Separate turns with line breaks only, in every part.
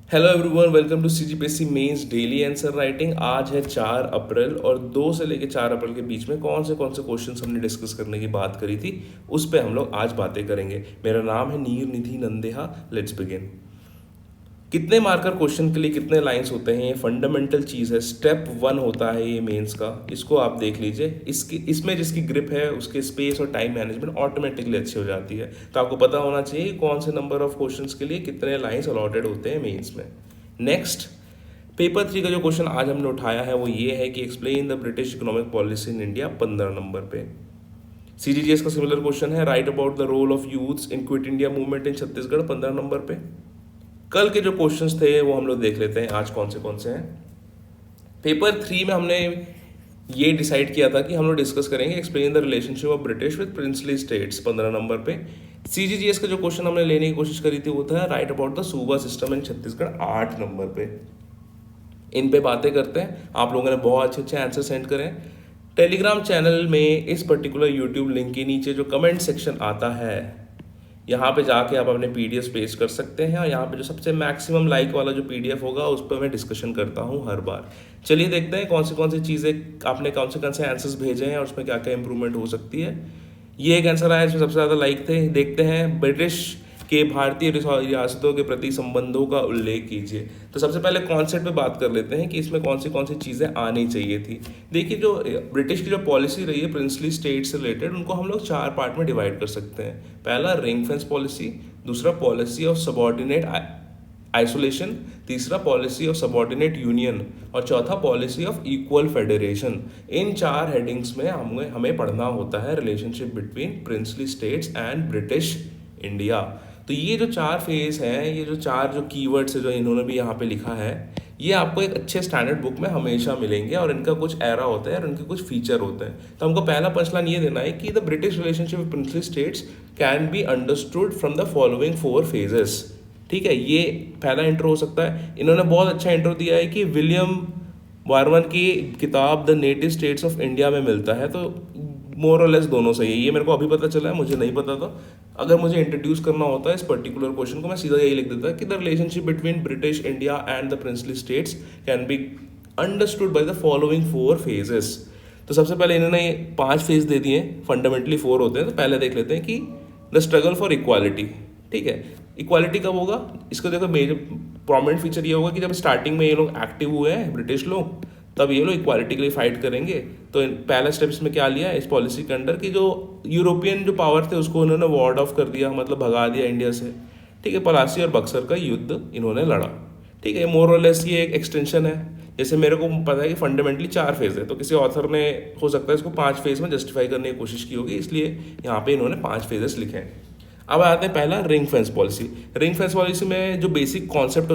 Hello everyone, welcome to CGPSC mains daily answer writing. आज है 4 अप्रैल और 2 से लेकर 4 अप्रैल के बीच में कौन से क्वेश्चंस हमने डिस्कस करने की बात करी थी, उस पे हम लोग आज बातें करेंगे। मेरा नाम है नीर निधि नंदेहा। Let's begin. कितने मार्कर क्वेश्चन के लिए कितने लाइंस होते हैं, ये फंडामेंटल चीज़ है। स्टेप 1 होता है ये मेंस का, इसको आप देख लीजिए। इसमें जिसकी ग्रिप है उसके स्पेस और टाइम मैनेजमेंट ऑटोमेटिकली अच्छी हो जाती है। तो आपको पता होना चाहिए कौन से नंबर ऑफ क्वेश्चंस के लिए कितने लाइंस अलॉटेड होते हैं मेंस में। नेक्स्ट, पेपर 3 का जो क्वेश्चन आज हमने उठाया है वो ये है कि explain the British economic policy in India, 15 number पे। सीजीजीएस का सिमिलर क्वेश्चन है, write about the role of youths in Quit India movement in Chhattisgarh, 15 number पे। कल के जो क्वेश्चंस थे वो हम लोग देख लेते हैं आज कौन से हैं। पेपर 3 में हमने ये डिसाइड किया था कि हम लोग डिस्कस करेंगे explain the relationship of British with princely states, 15 number पे। सीजीजीएस का जो क्वेश्चन हमने लेने की कोशिश करी थी वो था राइट अबाउट द सूबा सिस्टम इन छत्तीसगढ़, 8 नंबर पे। इन पे बातें करते हैं। आप लोगों ने बहुत अच्छे अच्छे आंसर सेंड करें। टेलीग्राम चैनल में इस पर्टिकुलर यूट्यूब लिंक के नीचे जो कमेंट सेक्शन आता है, यहाँ पे जाके आप अपने पीडीएफ पेस्ट कर सकते हैं। और यहाँ पे जो सबसे मैक्सिमम लाइक वाला जो पीडीएफ होगा उस पर मैं डिस्कशन करता हूँ हर बार। चलिए देखते हैं कौन सी चीज़ें आपने कौन से आंसर्स भेजे हैं और उसमें क्या क्या इंप्रूवमेंट हो सकती है। ये एक आंसर आया जिसमें सबसे ज़्यादा लाइक थे। देखते हैं, ब्रिटिश के भारतीय रियासतों के प्रति संबंधों का उल्लेख कीजिए। तो सबसे पहले कॉन्सेप्ट पे बात कर लेते हैं कि इसमें कौन सी चीज़ें आनी चाहिए थी। देखिए, जो ब्रिटिश की जो पॉलिसी रही है प्रिंसली स्टेट से रिलेटेड, उनको हम लोग 4 पार्ट में डिवाइड कर सकते हैं। पहला रिंग फेंस पॉलिसी, दूसरा पॉलिसी ऑफ सबॉर्डिनेट आइसोलेशन, तीसरा पॉलिसी ऑफ सबॉर्डिनेट यूनियन और चौथा policy of equal federation. In 4 headings में हमें पढ़ना होता है relationship between princely states and British India. तो ये जो 4 फेज हैं, ये जो 4 जो कीवर्ड्स है जो इन्होंने भी यहाँ पे लिखा है, ये आपको एक अच्छे स्टैंडर्ड बुक में हमेशा मिलेंगे और इनका कुछ एरा होता है और इनके कुछ फीचर होते हैं। तो हमको पहला पंचलाइन ये देना है कि the British relationship with princely states can be understood from the following 4 phases. ठीक है, ये पहला इंट्रो हो सकता है। इन्होंने बहुत अच्छा इंट्रो दिया है कि विलियम वारवन की किताब the native states of India में मिलता है। तो मोर और लेस दोनों सही है। ये मेरे को अभी पता चला है, मुझे नहीं पता था। अगर मुझे इंट्रोड्यूस करना होता है इस पर्टिकुलर क्वेश्चन को, मैं सीधा यही लिख देता कि the relationship between British India and the princely states can be understood by the following 4 phases. तो सबसे पहले इन्होंने 5 फेज दे दिए, फंडामेंटली 4 होते हैं। तो पहले देख लेते हैं कि द स्ट्रगल फॉर इक्वालिटी। ठीक है, इक्वालिटी कब होगा, इसको देखो मेजर प्रोमिनेंट फीचर ये होगा कि जब स्टार्टिंग में ये लोग एक्टिव हुए हैं ब्रिटिश लोग, तब ये लोग इक्वालिटी के लिए फाइट करेंगे। तो पहला स्टेप इसमें क्या लिया इस पॉलिसी के अंडर कि जो यूरोपियन जो पावर थे उसको उन्होंने वार्ड ऑफ कर दिया, मतलब भगा दिया इंडिया से। ठीक है, पलासी और बक्सर का युद्ध इन्होंने लड़ा। ठीक है, मोर और लेस ये एक एक्सटेंशन है। जैसे मेरे को पता है कि फंडामेंटली 4 फेज है, तो किसी ऑथर ने हो सकता है इसको 5 फेज में जस्टिफाई करने की कोशिश की होगी, इसलिए यहाँ पे इन्होंने 5 फेजेस लिखे हैं। अब आते हैं पहला ring fence policy. Ring fence policy में जो बेसिक कॉन्सेप्ट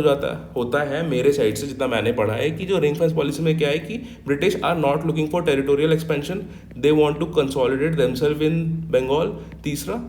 होता है मेरे साइड से जितना मैंने पढ़ा है कि जो रिंग फेंस पॉलिसी में क्या है कि British are not looking for territorial expansion, they want to consolidate themselves in Bengal. तीसरा,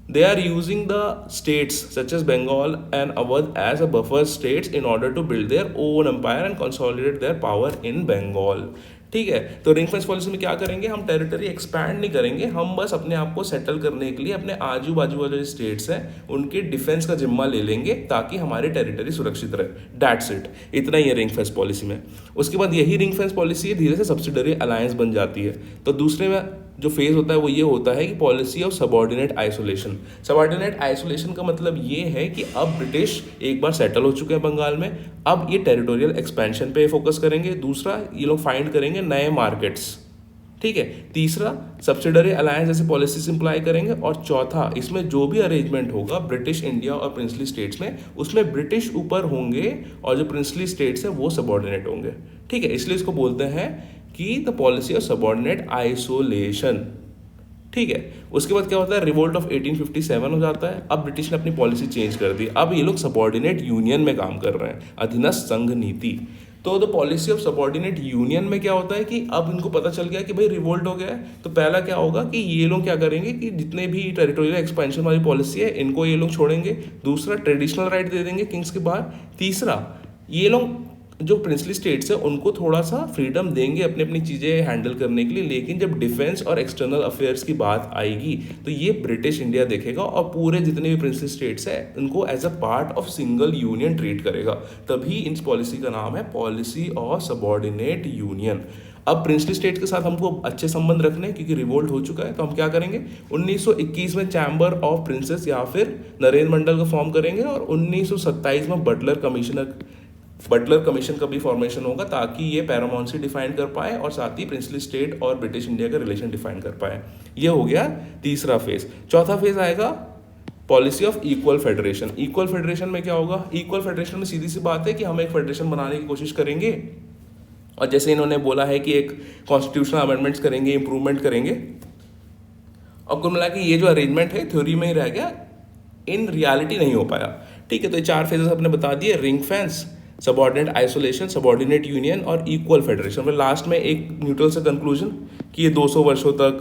they are using the states such as Bengal and Awadh as a buffer states in order to build their own empire and consolidate their power in Bengal। ठीक है, तो ring fence policy में क्या करेंगे, हम territory expand नहीं करेंगे, हम बस अपने आप को सेटल करने के लिए अपने आजू बाजू वाले जो स्टेट्स हैं उनके डिफेंस का जिम्मा ले लेंगे ताकि हमारी टेरिटरी सुरक्षित रहे। दैट्स इट, इतना ही है रिंग फेंस पॉलिसी में। उसके बाद यही रिंग फेंस पॉलिसी धीरे से सब्सिडरी अलायंस बन जाती है। तो दूसरे में जो फेज होता है वो ये होता है कि policy of subordinate isolation. Subordinate isolation का मतलब ये है कि अब ब्रिटिश एक बार सेटल हो चुके हैं बंगाल में, अब ये टेरिटोरियल एक्सपेंशन पे फोकस करेंगे। दूसरा, ये लोग फाइंड करेंगे नए मार्केट्स। ठीक है, तीसरा, सब्सिडरी अलायंस जैसे पॉलिसीज इंप्लाई करेंगे। और चौथा, इसमें जो भी अरेंजमेंट होगा ब्रिटिश इंडिया और प्रिंसली स्टेट्स में, उसमें ब्रिटिश ऊपर होंगे और जो प्रिंसली स्टेट्स है वो सबॉर्डिनेट होंगे। ठीक है, इसलिए इसको बोलते हैं कि the policy of subordinate isolation. ठीक है, उसके बाद क्या होता है, रिवोल्ट ऑफ 1857 हो जाता है। अब ब्रिटिश ने अपनी पॉलिसी चेंज कर दी, अब ये लोग सबॉर्डिनेट यूनियन में काम कर रहे हैं, अधीनस्थ संघ नीति। तो the policy of subordinate union में क्या होता है कि अब इनको पता चल गया कि भाई रिवोल्ट हो गया है, तो पहला क्या होगा कि ये लोग क्या करेंगे कि जितने भी टेरिटोरियल एक्सपेंशन वाली पॉलिसी है इनको ये लोग छोड़ेंगे। दूसरा, ट्रेडिशनल राइट दे देंगे किंग्स के बाहर। तीसरा, ये लोग जो प्रिंसली स्टेट्स है उनको थोड़ा सा फ्रीडम देंगे अपनी अपनी चीज़ें हैंडल करने के लिए, लेकिन जब डिफेंस और एक्सटर्नल अफेयर्स की बात आएगी तो ये ब्रिटिश इंडिया देखेगा और पूरे जितने भी प्रिंसली स्टेट्स हैं उनको as a part of single union treat करेगा। तभी इस पॉलिसी का नाम है पॉलिसी ऑफ सबॉर्डिनेट यूनियन। अब प्रिंसली स्टेट के साथ हमको अच्छे संबंध रखने हैं क्योंकि रिवोल्ट हो चुका है, तो हम क्या करेंगे 1921 में चैम्बर ऑफ प्रिंसेस या फिर नरेंद्र मंडल का फॉर्म करेंगे और 1927 में बटलर कमीशन का भी फॉर्मेशन होगा ताकि ये पैरामाउंसी डिफाइन कर पाए और साथ ही प्रिंसली स्टेट और ब्रिटिश इंडिया का रिलेशन डिफाइन कर पाए। ये हो गया तीसरा फेज। चौथा फेज आएगा policy of equal federation. Equal federation में क्या होगा? इक्वल फेडरेशन में सीधी सी बात है कि हम एक फेडरेशन बनाने की कोशिश करेंगे और जैसे इन्होंने बोला है कि एक कॉन्स्टिट्यूशनल अमेंडमेंट्स करेंगे, इंप्रूवमेंट करेंगे, और कुल मिला के ये जो अरेंजमेंट है थ्योरी में ही रह गया, इन रियलिटी नहीं हो पाया। ठीक है, तो ये 4 फेजेस आपने बता दिए, ring fence, subordinate isolation, subordinate union और इक्वल फेडरेशन। फिर लास्ट में एक न्यूट्रल से कंक्लूजन कि ये 200 वर्षों तक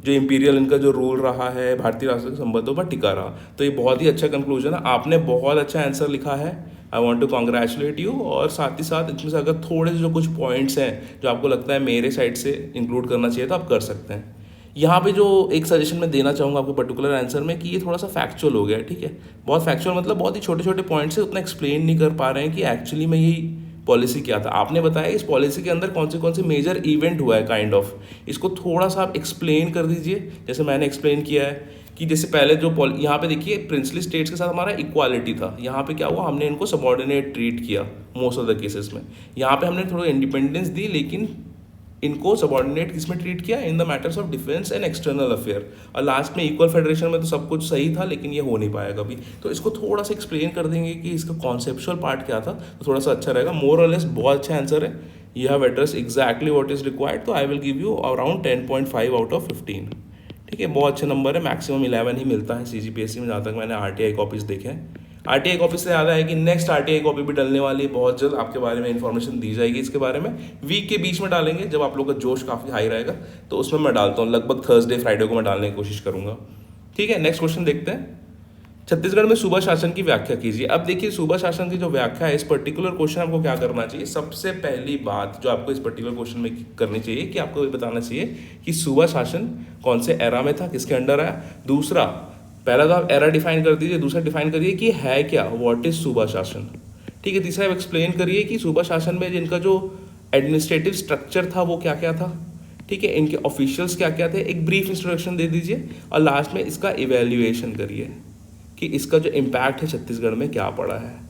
जो इंपीरियल इनका जो रूल रहा है भारतीय राष्ट्र के संबंधों पर टिका रहा। तो ये बहुत ही अच्छा कंक्लूजन है, आपने बहुत अच्छा आंसर लिखा है, I want to congratulate you. और साथ ही साथ इसमें से अगर थोड़े से जो कुछ पॉइंट्स हैं जो आपको लगता है मेरे साइड से इंक्लूड करना चाहिए तो आप कर सकते हैं। यहाँ पे जो एक सजेशन मैं देना चाहूँगा आपको पर्टिकुलर आंसर में कि ये थोड़ा सा फैक्चुअल हो गया है। ठीक है, बहुत फैक्चुअल मतलब बहुत ही छोटे छोटे पॉइंट्स है, उतना एक्सप्लेन नहीं कर पा रहे हैं कि एक्चुअली में यही पॉलिसी क्या था। आपने बताया इस पॉलिसी के अंदर कौन से मेजर इवेंट हुआ है, काइंड ऑफ इसको थोड़ा सा आप एक्सप्लेन कर दीजिए जैसे मैंने एक्सप्लेन किया है कि जैसे पहले जो यहाँ पे देखिए प्रिंसली स्टेट्स के साथ हमारा इक्वालिटी था, यहाँ पे क्या हुआ हमने इनको सबॉर्डिनेट ट्रीट किया मोस्ट ऑफ द केसेस में। यहाँ पे हमने थोड़ा इंडिपेंडेंस दी लेकिन इनको सबॉर्डिनेट किसमें ट्रीट किया, in the matters of defence and external affair. और लास्ट में इक्वल फेडरेशन में तो सब कुछ सही था लेकिन ये हो नहीं पाया कभी, तो इसको थोड़ा सा एक्सप्लेन कर देंगे कि इसका कॉन्सेप्चुअल पार्ट क्या था तो थोड़ा सा अच्छा रहेगा। मोर और लेस बहुत अच्छा आंसर है, you have address exactly what is required, तो I will give you around 10.5 out of 15। ठीक है, बहुत अच्छे नंबर है, मैक्सिमम 11 ही मिलता है CGPSC में जहाँ तक मैंने RTI कॉपीज देखे हैं। RTI कॉपी से ज़्यादा है कि नेक्स्ट RTI कॉपी भी डलने वाली है बहुत जल्द, आपके बारे में इन्फॉर्मेशन दी जाएगी। इसके बारे में वीक के बीच में डालेंगे जब आप लोग का जोश काफ़ी हाई रहेगा, तो उसमें मैं डालता हूँ, लगभग थर्सडे फ्राइडे को मैं डालने की कोशिश करूँगा। ठीक है, नेक्स्ट क्वेश्चन देखते हैं। छत्तीसगढ़ में सूबा शासन की व्याख्या कीजिए। अब देखिए सूबा शासन की जो व्याख्या है, इस पर्टिकुलर क्वेश्चन आपको क्या करना चाहिए, सबसे पहली बात जो आपको इस पर्टिकुलर क्वेश्चन में करनी चाहिए कि आपको ये बताना चाहिए कि सूबा शासन कौन से एरा में था, किसके अंडर आया। दूसरा, पहला तो आप एरा डिफाइन कर दीजिए, दूसरा डिफाइन करिए कि है क्या, व्हाट इज सूबा शासन। ठीक है, तीसरा आप एक्सप्लेन करिए कि सूबा शासन में जिनका जो एडमिनिस्ट्रेटिव स्ट्रक्चर था वो क्या क्या था। ठीक है, इनके ऑफिशियल्स क्या क्या थे, एक ब्रीफ इंट्रोडक्शन दे दीजिए और लास्ट में इसका इवेल्युएशन करिए कि इसका जो इम्पैक्ट है छत्तीसगढ़ में क्या पड़ा है।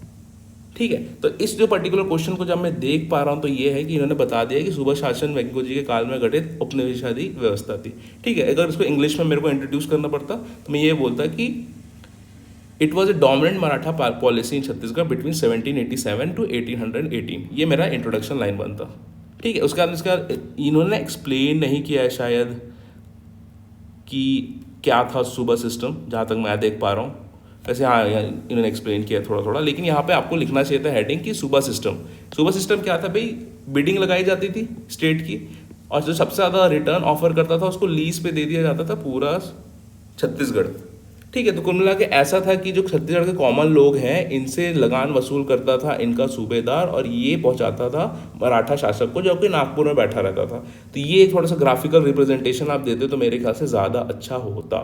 ठीक है, तो इस जो पर्टिकुलर क्वेश्चन को जब मैं देख पा रहा हूँ तो ये है कि इन्होंने बता दिया कि सूबा शासन वेंको जी के काल में गठित उपनिवेशाधी व्यवस्था थी। ठीक है, अगर इसको इंग्लिश में मेरे को इंट्रोड्यूस करना पड़ता तो मैं ये बोलता कि it was a dominant Maratha policy in Chhattisgarh between 1787 to 1818। ये मेरा इंट्रोडक्शन लाइन बनता। ठीक है, उसके बाद इसका इन्होंने एक्सप्लेन नहीं किया है शायद कि क्या था सूबा सिस्टम, जहाँ तक मैं देख पा रहा हूँ। वैसे हाँ इन्होंने एक्सप्लेन किया थोड़ा थोड़ा, लेकिन यहाँ पे आपको लिखना चाहिए था हेडिंग कि सूबा सिस्टम। सूबा सिस्टम क्या था भाई, बिडिंग लगाई जाती थी स्टेट की और जो सबसे ज़्यादा रिटर्न ऑफर करता था उसको लीज पे दे दिया जाता था पूरा छत्तीसगढ़। ठीक है, तो कुल मिला के ऐसा था कि जो छत्तीसगढ़ के कॉमन लोग हैं इनसे लगान वसूल करता था इनका सूबेदार और ये पहुंचाता था मराठा शासक को जो कि नागपुर में बैठा रहता था। तो ये थोड़ा सा ग्राफिकल रिप्रेजेंटेशन आप देते तो मेरे ख्याल से ज़्यादा अच्छा होता।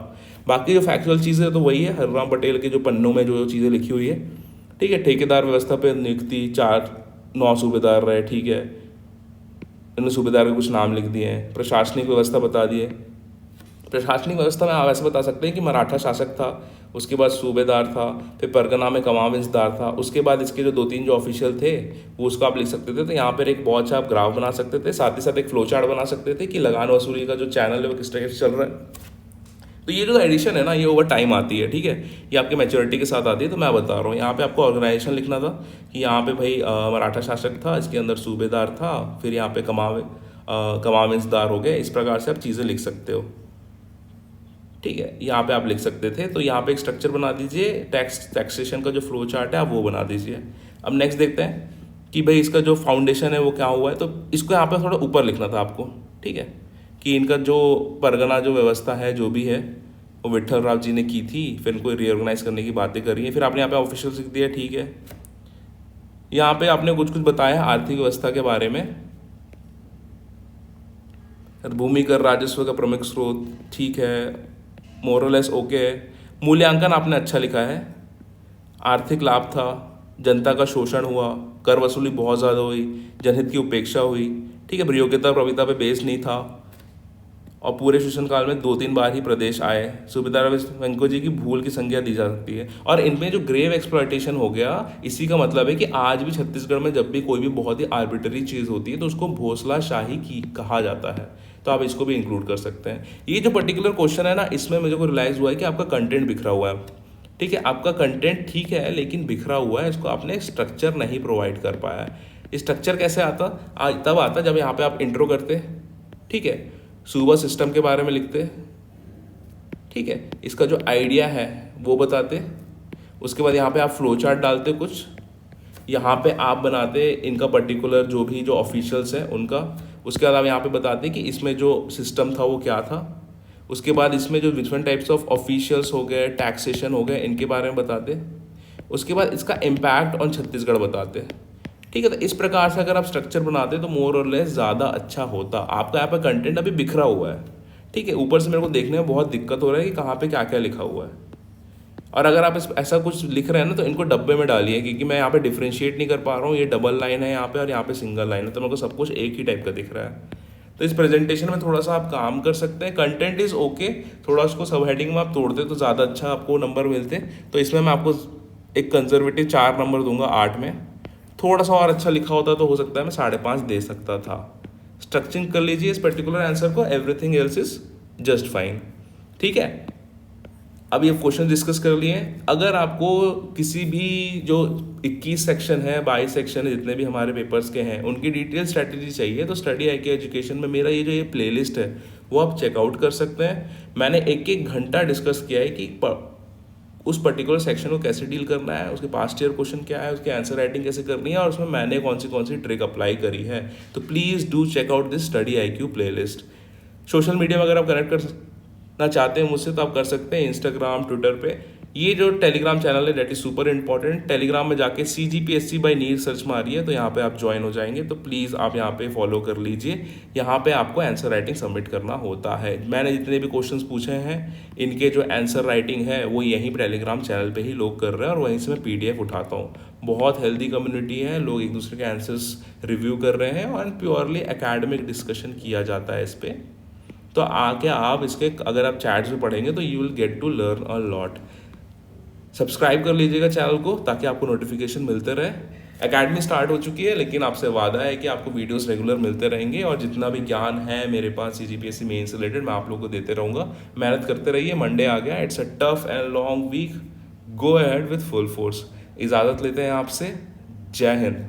बाकी जो फैक्चुअल चीज़ें तो वही है, हरराम पटेल के जो पन्नों में जो चीज़ें लिखी हुई है। ठीक है, ठेकेदार व्यवस्था पे नियुक्ति 9 सूबेदार रहे। ठीक है, इन्होंने सूबेदार के कुछ नाम लिख दिए हैं। प्रशासनिक व्यवस्था बता दिए। प्रशासनिक व्यवस्था में आप ऐसे बता सकते हैं कि मराठा शासक था, उसके बाद सूबेदार था, फिर परगना में कमाविंसदार था, उसके बाद इसके जो 2-3 जो ऑफिशियल थे वो उसको आप लिख सकते थे। तो यहाँ पर एक बहुत अच्छा आप ग्राफ बना सकते थे, साथ ही साथ एक फ्लो चार्ट बना सकते थे कि लगान वसूली का जो चैनल है वो किस तरह से चल रहा है। तो ये जो एडिशन है ना ये ओवर टाइम आती है। ठीक है, ये आपके मैच्योरिटी के साथ आती है। तो मैं बता रहा हूँ यहाँ पे आपको ऑर्गेनाइजेशन लिखना था कि यहाँ पे भाई मराठा शासक था, इसके अंदर सूबेदार था, फिर यहाँ पे कमाविंसदार हो गए। इस प्रकार से आप चीज़ें लिख सकते हो। ठीक है, यहाँ पे आप लिख सकते थे। तो यहाँ पे एक स्ट्रक्चर बना दीजिए, टैक्सेशन का जो फ्लो चार्ट है आप वो बना दीजिए। अब नेक्स्ट देखते हैं कि भाई इसका जो फाउंडेशन है वो क्या हुआ है। तो इसको यहाँ पे थोड़ा ऊपर लिखना था आपको। ठीक है, कि इनका जो परगना जो व्यवस्था है जो भी है वो विट्ठल राव जी ने की थी, फिर इनको रीऑर्गेनाइज करने की बातें करी है। फिर आपने यहाँ पे ऑफिशियल लिख दिया। ठीक है, यहाँ पे आपने कुछ कुछ बताया आर्थिक व्यवस्था के बारे में, भूमि कर राजस्व का प्रमुख स्रोत, ठीक है, मोरलेस ओके है। मूल्यांकन आपने अच्छा लिखा है, आर्थिक लाभ था, जनता का शोषण हुआ, कर वसूली बहुत ज़्यादा हुई, जनहित की उपेक्षा हुई, ठीक है, योग्यता प्रविता पे बेस नहीं था, और पूरे शासनकाल में 2-3 बार ही प्रदेश आए। सुबेदार वेंको जी की भूल की संज्ञा दी जा सकती है। और इनमें जो ग्रेव एक्सप्लॉयटेशन हो गया, इसी का मतलब है कि आज भी छत्तीसगढ़ में जब भी कोई भी बहुत ही आर्बिटरी चीज़ होती है तो उसको भोसलाशाही की कहा जाता है, तो आप इसको भी इंक्लूड कर सकते हैं। ये जो पर्टिकुलर क्वेश्चन है ना, इसमें मुझे को रियलाइज़ हुआ है कि आपका कंटेंट बिखरा हुआ है, ठीक है, आपका कंटेंट ठीक है लेकिन बिखरा हुआ है, इसको आपने स्ट्रक्चर नहीं प्रोवाइड कर पाया है। स्ट्रक्चर कैसे आता? आज तब आता जब यहाँ पे आप इंट्रो करते, ठीक है, सुबह सिस्टम के बारे में लिखते, ठीक है, इसका जो आइडिया है वो बताते, उसके बाद यहाँ पे आप फ्लो चार्ट डालते कुछ, यहाँ पे आप बनाते इनका पर्टिकुलर जो भी जो ऑफिशियल्स हैं उनका, उसके बाद आप यहाँ पे बताते कि इसमें जो सिस्टम था वो क्या था, उसके बाद इसमें जो डिफरेंट टाइप्स ऑफ ऑफिशियल्स हो गए, टैक्सेशन हो गए, इनके बारे में बताते, उसके बाद इसका इम्पैक्ट ऑन छत्तीसगढ़ बताते, ठीक है। तो इस प्रकार से अगर आप स्ट्रक्चर बनाते तो मोर और लेस ज़्यादा अच्छा होता। आपका यहाँ पे कंटेंट अभी बिखरा हुआ है, ठीक है, ऊपर से मेरे को देखने में बहुत दिक्कत हो रहा है कि कहाँ पे क्या क्या लिखा हुआ है। और अगर आप ऐसा कुछ लिख रहे हैं ना तो इनको डब्बे में डालिए, क्योंकि मैं यहाँ पे डिफ्रेंशिएट नहीं कर पा रहा हूँ, ये डबल लाइन है यहाँ पे और यहाँ पे सिंगल लाइन है, तो मेरे को सब कुछ एक ही टाइप का दिख रहा है। तो इस प्रेजेंटेशन में थोड़ा सा आप काम कर सकते हैं। कंटेंट इज़ ओके, थोड़ा उसको सब हेडिंग में आप तोड़ते तो ज़्यादा अच्छा आपको नंबर मिलते। तो इसमें मैं आपको एक कंजर्वेटिव 4 नंबर दूंगा 8 में। थोड़ा सा और अच्छा लिखा होता तो हो सकता है मैं 5.5 दे सकता था। स्ट्रक्चरिंग कर लीजिए इस पर्टिकुलर आंसर को, everything else is just fine, ठीक है। अब ये क्वेश्चन डिस्कस कर लिए। अगर आपको किसी भी जो 21 सेक्शन है, 22 सेक्शन है, जितने भी हमारे पेपर्स के हैं, उनकी डिटेल स्ट्रैटेजी चाहिए तो स्टडी आई के एजुकेशन में मेरा ये प्लेलिस्ट है वो आप चेकआउट कर सकते हैं। मैंने 1-1 घंटा डिस्कस किया है कि उस पर्टिकुलर सेक्शन को कैसे डील करना है, उसके पास्ट ईयर क्वेश्चन क्या है, उसकी आंसर राइटिंग कैसे करनी है, और उसमें मैंने कौन सी ट्रिक अप्लाई करी है। तो please do check out this study IQ playlist. Social media में अगर आप कनेक्ट करना चाहते हैं मुझसे तो आप कर सकते हैं इंस्टाग्राम, ट्विटर पे। ये जो टेलीग्राम चैनल है that is super important. Telegram में जाके CGPSC बाय नीर सर्च मारिए तो यहाँ पे आप ज्वाइन हो जाएंगे। तो प्लीज़ आप यहाँ पे फॉलो कर लीजिए। यहाँ पे आपको आंसर राइटिंग सबमिट करना होता है। मैंने जितने भी क्वेश्चंस पूछे हैं इनके जो आंसर राइटिंग है वो यहीं पर टेलीग्राम चैनल पे ही लोग कर रहे हैं और वहीं से मैं PDF उठाता हूँ। बहुत हेल्दी कम्युनिटी है, लोग एक दूसरे के आंसर्स रिव्यू कर रहे हैं और प्योरली एकेडमिक डिस्कशन किया जाता है इस पर। तो आके आप इसके अगर आप चैट्स में पढ़ेंगे तो you will get to learn a lot. Subscribe कर लीजिएगा चैनल को ताकि आपको नोटिफिकेशन मिलते रहे। एकेडमी स्टार्ट हो चुकी है लेकिन आपसे वादा है कि आपको वीडियोस रेगुलर मिलते रहेंगे और जितना भी ज्ञान है मेरे पास CGPSC मेन से रिलेटेड मैं आप लोगों को देते रहूँगा। मेहनत करते रहिए। मंडे आ गया, it's a tough and long week, go ahead with full force. इजाज़त लेते हैं आपसे। जय हिंद।